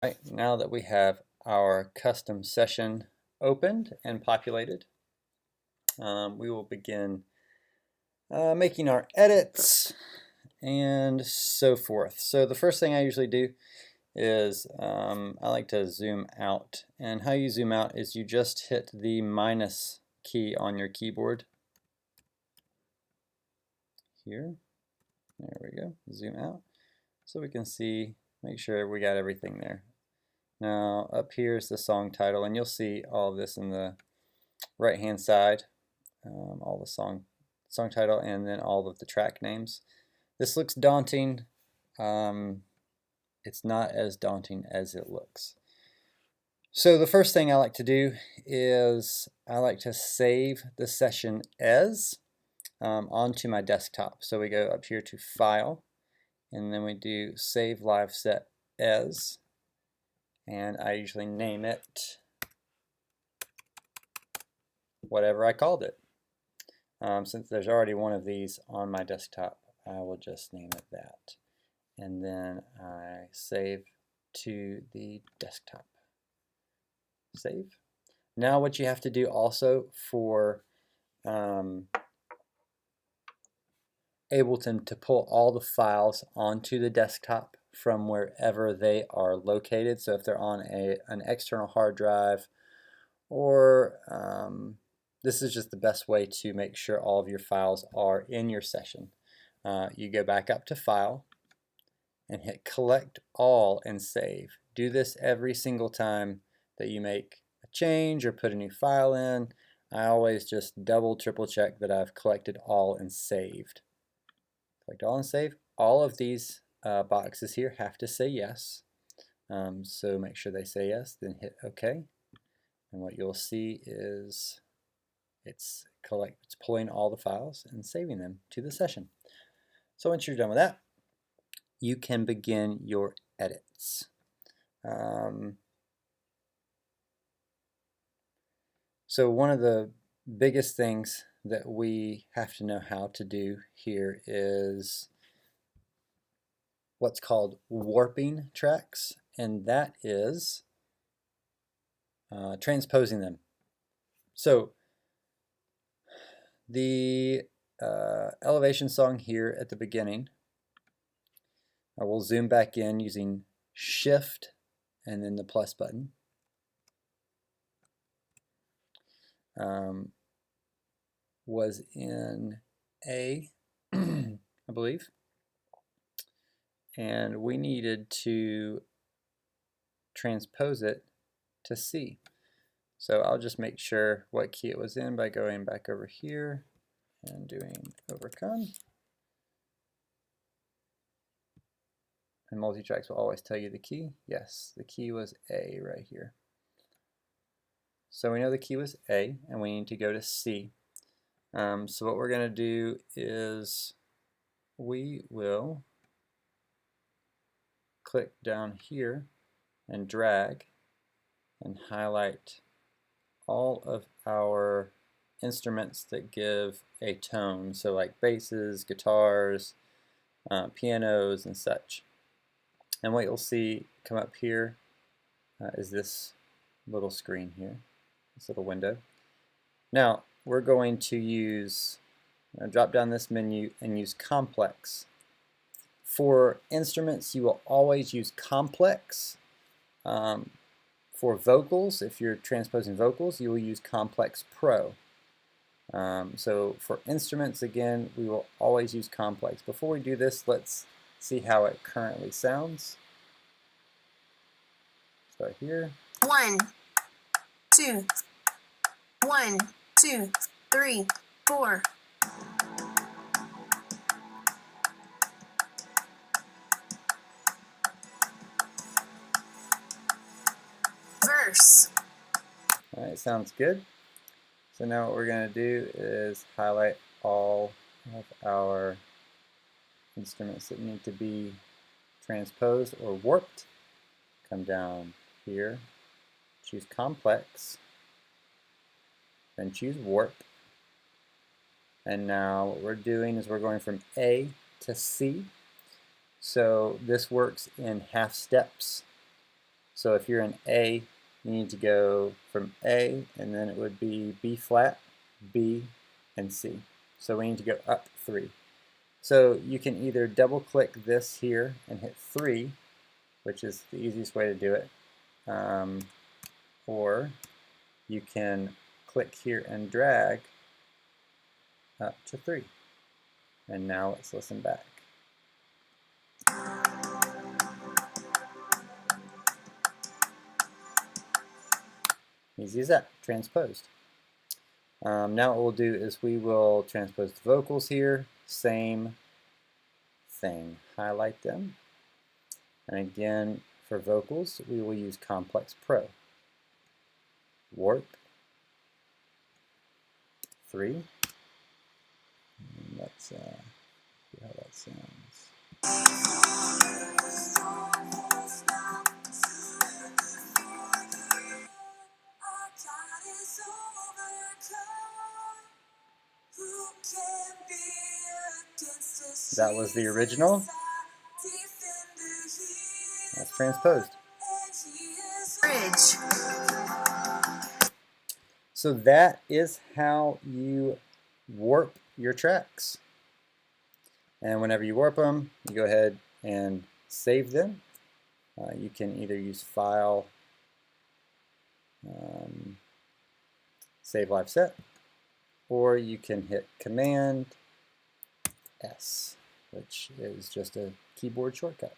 Right, now that we have our custom session opened and populated, we will begin making our edits and so forth. So the first thing I usually do is I like to zoom out. And how you zoom out is you just hit the minus key on your keyboard. Here, there we go, zoom out. So we can see, make sure we got everything there. Now up here is the song title, and you'll see all of this in the right hand side, all the song title, and then all of the track names. This looks daunting. It's not as daunting as it looks. So the first thing I like to do is I like to save the session as onto my desktop. So we go up here to File, and then we do Save Live Set As, and I usually name it whatever I called it. Since there's already one of these on my desktop, I will just name it that. And then I save to the desktop. Save. Now what you have to do also for Ableton to pull all the files onto the desktop from wherever they are located. So if they're on an external hard drive, or this is just the best way to make sure all of your files are in your session. You go back up to File and hit Collect All and Save. Do this every single time that you make a change or put a new file in. I always just double, triple check that I've collected all and saved. Collect all and save. All of these boxes here have to say yes. So make sure they say yes, then hit OK. And what you'll see is it's pulling all the files and saving them to the session. So once you're done with that, you can begin your edits. So one of the biggest things that we have to know how to do here is what's called warping tracks, and that is transposing them. So the elevation song here at the beginning, I will zoom back in using Shift and then the plus button. Was in A, I believe, and we needed to transpose it to C. So I'll just make sure what key it was in by going back over here and doing overcome. And multitracks will always tell you the key. Yes, the key was A right here. So we know the key was A, and we need to go to C. So what we're going to do is we will click down here and drag and highlight all of our instruments that give a tone, so like basses, guitars, pianos, and such. And what you'll see come up here is this little screen here, this little window. Now we're going to use drop down this menu and use complex. For instruments, you will always use complex. For vocals, if you're transposing vocals, you will use Complex Pro. So for instruments, again, we will always use complex. Before we do this, let's see how it currently sounds. Start here. 1, 2, 1, 2, 3, 4. Verse. All right, sounds good. So now what we're going to do is highlight all of our instruments that need to be transposed or warped. Come down here, choose complex, then choose warp. And now what we're doing is we're going from A to C. So this works in half steps. So if you're in A, you need to go from A, and then it would be B flat, B, and C. So we need to go up 3. So you can either double click this here and hit 3, which is the easiest way to do it, or you can click here and drag up to 3. And now let's listen back. Easy as that, transposed. Now what we'll do is we will transpose the vocals here, same thing, highlight them. And again, for vocals, we will use Complex Pro. Warp 3. And let's see how that sounds. That was the original. That's transposed. Bridge. So that is how you warp your tracks. And whenever you warp them, you go ahead and save them. You can either use File, Save Live Set, or you can hit Command S, which is just a keyboard shortcut.